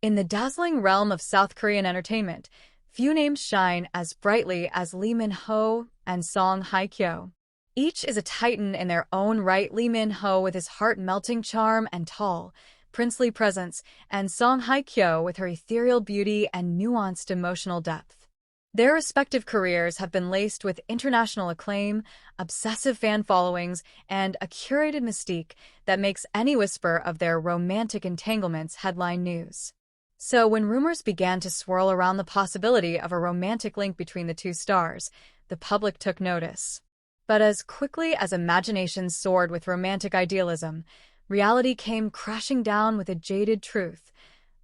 In the dazzling realm of South Korean entertainment, few names shine as brightly as Lee Min-ho and Song Hye Kyo. Each is a titan in their own right. Lee Min-ho with his heart-melting charm and tall, princely presence, and Song Hye Kyo with her ethereal beauty and nuanced emotional depth. Their respective careers have been laced with international acclaim, obsessive fan followings, and a curated mystique that makes any whisper of their romantic entanglements headline news. So when rumors began to swirl around the possibility of a romantic link between the two stars, the public took notice. But as quickly as imagination soared with romantic idealism, reality came crashing down with a jaded truth.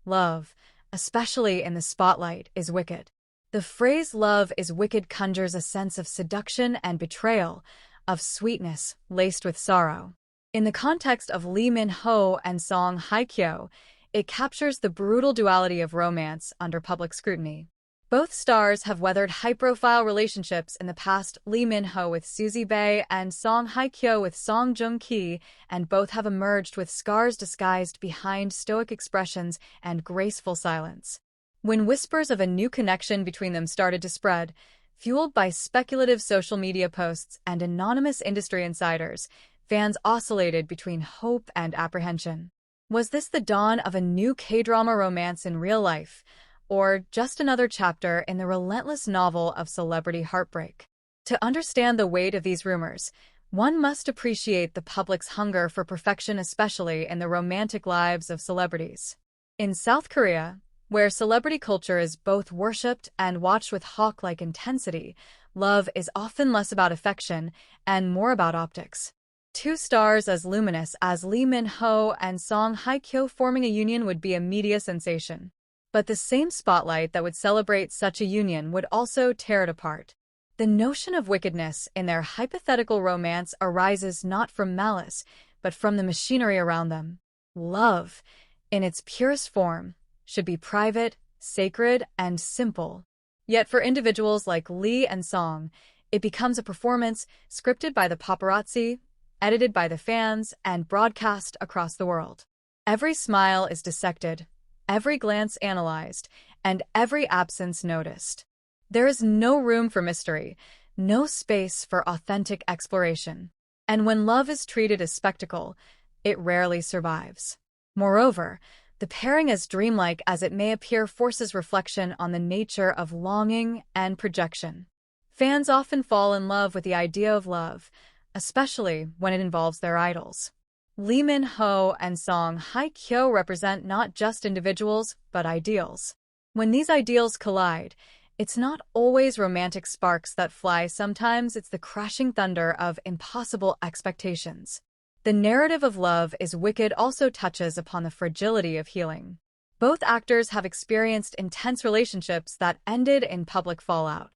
Love, especially in the spotlight, is wicked. The phrase "love is wicked" conjures a sense of seduction and betrayal, of sweetness laced with sorrow. In the context of Lee Min-ho and Song Hye Kyo, it captures the brutal duality of romance under public scrutiny. Both stars have weathered high-profile relationships in the past, Lee Min-ho with Suzy Bae and Song Hye Kyo with Song Joong-ki, and both have emerged with scars disguised behind stoic expressions and graceful silence. When whispers of a new connection between them started to spread, fueled by speculative social media posts and anonymous industry insiders, fans oscillated between hope and apprehension. Was this the dawn of a new K-drama romance in real life, or just another chapter in the relentless novel of celebrity heartbreak? To understand the weight of these rumors, one must appreciate the public's hunger for perfection, especially in the romantic lives of celebrities. In South Korea, where celebrity culture is both worshipped and watched with hawk-like intensity, love is often less about affection and more about optics. Two stars as luminous as Lee Min-ho and Song Hye Kyo forming a union would be a media sensation. But the same spotlight that would celebrate such a union would also tear it apart. The notion of wickedness in their hypothetical romance arises not from malice, but from the machinery around them. Love, in its purest form, should be private, sacred, and simple. Yet for individuals like Lee and Song, it becomes a performance scripted by the paparazzi, edited by the fans, and broadcast across the world. Every smile is dissected, every glance analyzed, and every absence noticed. There is no room for mystery, no space for authentic exploration. And when love is treated as spectacle, it rarely survives. Moreover, the pairing, as dreamlike as it may appear, forces reflection on the nature of longing and projection. Fans often fall in love with the idea of love, especially when it involves their idols. Lee Min-ho and Song Hye Kyo represent not just individuals, but ideals. When these ideals collide, it's not always romantic sparks that fly. Sometimes it's the crashing thunder of impossible expectations. The narrative of Love is Wicked also touches upon the fragility of healing. Both actors have experienced intense relationships that ended in public fallout.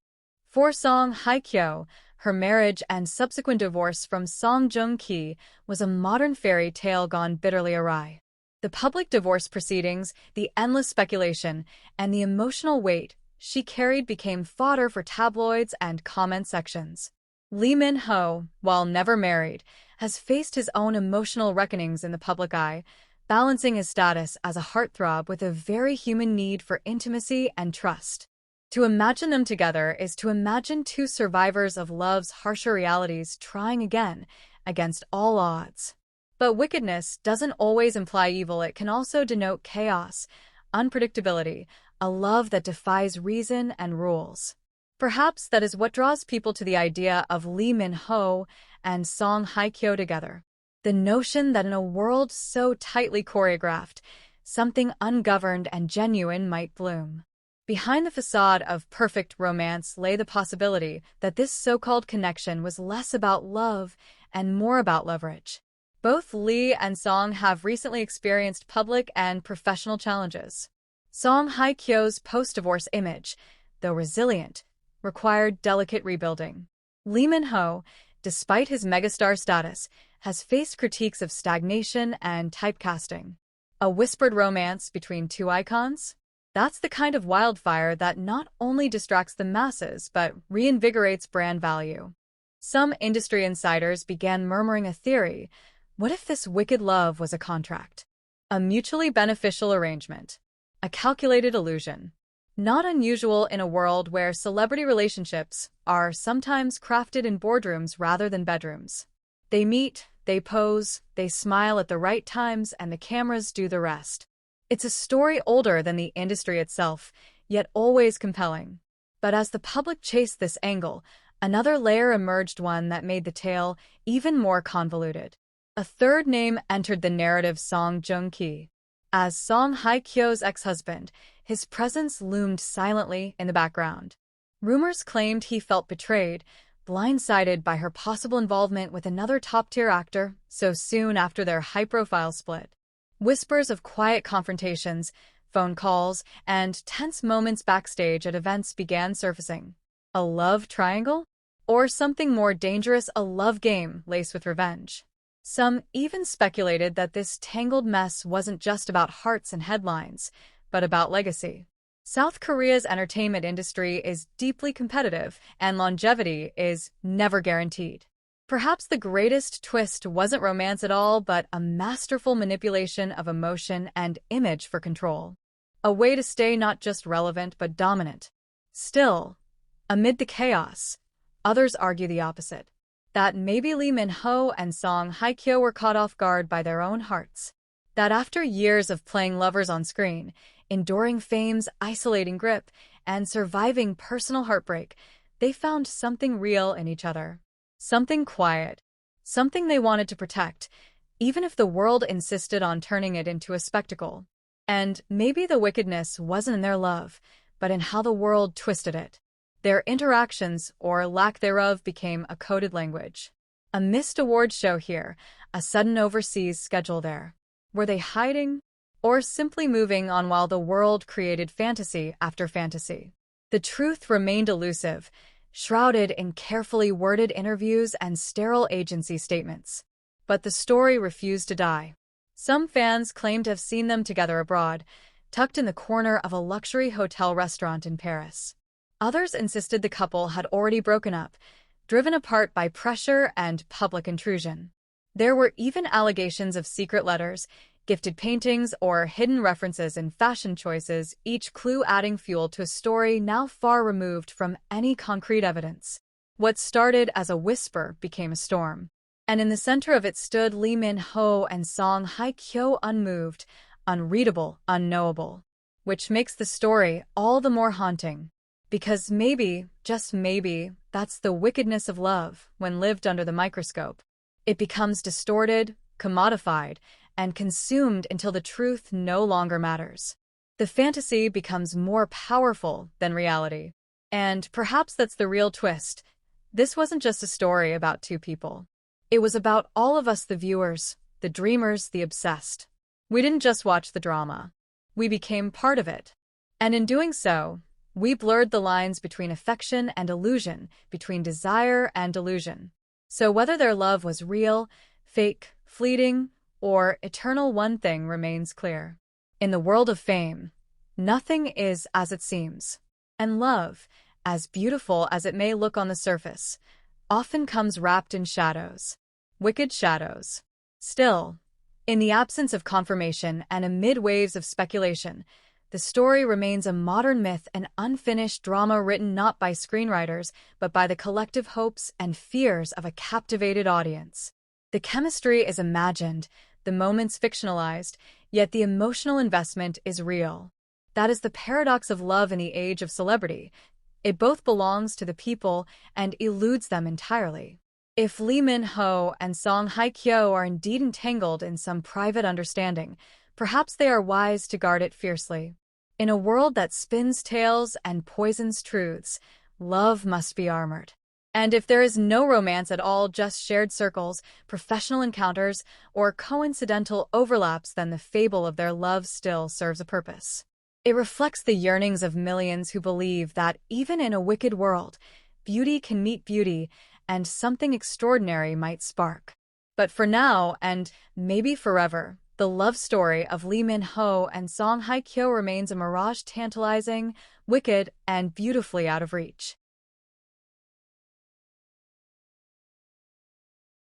For Song Hye Kyo, her marriage and subsequent divorce from Song Joong-ki was a modern fairy tale gone bitterly awry. The public divorce proceedings, the endless speculation, and the emotional weight she carried became fodder for tabloids and comment sections. Lee Min-ho, while never married, has faced his own emotional reckonings in the public eye, balancing his status as a heartthrob with a very human need for intimacy and trust. To imagine them together is to imagine two survivors of love's harsher realities trying again, against all odds. But wickedness doesn't always imply evil. It can also denote chaos, unpredictability, a love that defies reason and rules. Perhaps that is what draws people to the idea of Lee Min-ho and Song Hye Kyo together. The notion that in a world so tightly choreographed, something ungoverned and genuine might bloom. Behind the facade of perfect romance lay the possibility that this so-called connection was less about love and more about leverage. Both Lee and Song have recently experienced public and professional challenges. Song Hye Kyo's post-divorce image, though resilient, required delicate rebuilding. Lee Min-ho, despite his megastar status, has faced critiques of stagnation and typecasting. A whispered romance between two icons? That's the kind of wildfire that not only distracts the masses but reinvigorates brand value. Some industry insiders began murmuring a theory: what if this wicked love was a contract? A mutually beneficial arrangement? a calculated illusion. Not unusual in a world where celebrity relationships are sometimes crafted in boardrooms rather than bedrooms. They meet, they pose, they smile at the right times, and the cameras do the rest. It's a story older than the industry itself, yet always compelling. But as the public chased this angle, another layer emerged, one that made the tale even more convoluted. A third name entered the narrative: Song Joong-ki. As Song Hye Kyo's ex-husband, his presence loomed silently in the background. Rumors claimed he felt betrayed, blindsided by her possible involvement with another top-tier actor so soon after their high-profile split. Whispers of quiet confrontations, phone calls, and tense moments backstage at events began surfacing. A love triangle? Or something more dangerous, a love game laced with revenge? Some even speculated that this tangled mess wasn't just about hearts and headlines, but about legacy. South Korea's entertainment industry is deeply competitive, and longevity is never guaranteed. Perhaps the greatest twist wasn't romance at all, but a masterful manipulation of emotion and image for control. A way to stay not just relevant but dominant. Still, amid the chaos, others argue the opposite. That maybe Lee Min-ho and Song Hye Kyo were caught off guard by their own hearts. That after years of playing lovers on screen, enduring fame's isolating grip, and surviving personal heartbreak, they found something real in each other. Something quiet. Something they wanted to protect, even if the world insisted on turning it into a spectacle. And maybe the wickedness wasn't in their love, but in how the world twisted it. Their interactions, or lack thereof, became a coded language. A missed awards show here, a sudden overseas schedule there. Were they hiding, or simply moving on while the world created fantasy after fantasy? The truth remained elusive, shrouded in carefully worded interviews and sterile agency statements. But the story refused to die. Some fans claimed to have seen them together abroad, tucked in the corner of a luxury hotel restaurant in Paris. Others insisted the couple had already broken up, driven apart by pressure and public intrusion. There were even allegations of secret letters, gifted paintings, or hidden references in fashion choices, each clue adding fuel to a story now far removed from any concrete evidence. What started as a whisper became a storm. And in the center of it stood Lee Min-ho and Song Hye Kyo, unmoved, unreadable, unknowable. Which makes the story all the more haunting. Because maybe, just maybe, that's the wickedness of love when lived under the microscope. It becomes distorted, commodified, and consumed until the truth no longer matters. The fantasy becomes more powerful than reality. And perhaps that's the real twist. This wasn't just a story about two people. It was about all of us, the viewers, the dreamers, the obsessed. We didn't just watch the drama. We became part of it. And in doing so, we blurred the lines between affection and illusion, between desire and delusion. So whether their love was real, fake, fleeting, or eternal, one thing remains clear. In the world of fame, nothing is as it seems. And love, as beautiful as it may look on the surface, often comes wrapped in shadows. Wicked shadows. Still, in the absence of confirmation and amid waves of speculation, the story remains a modern myth, an unfinished drama written not by screenwriters, but by the collective hopes and fears of a captivated audience. The chemistry is imagined, the moments fictionalized, yet the emotional investment is real. That is the paradox of love in the age of celebrity. It both belongs to the people and eludes them entirely. If Lee Min-ho and Song Hye Kyo are indeed entangled in some private understanding, perhaps they are wise to guard it fiercely. In a world that spins tales and poisons truths, love must be armored. And if there is no romance at all, just shared circles, professional encounters, or coincidental overlaps, then the fable of their love still serves a purpose. It reflects the yearnings of millions who believe that even in a wicked world, beauty can meet beauty, and something extraordinary might spark. But for now, and maybe forever, the love story of Lee Min-ho and Song Hye Kyo remains a mirage, tantalizing, wicked, and beautifully out of reach.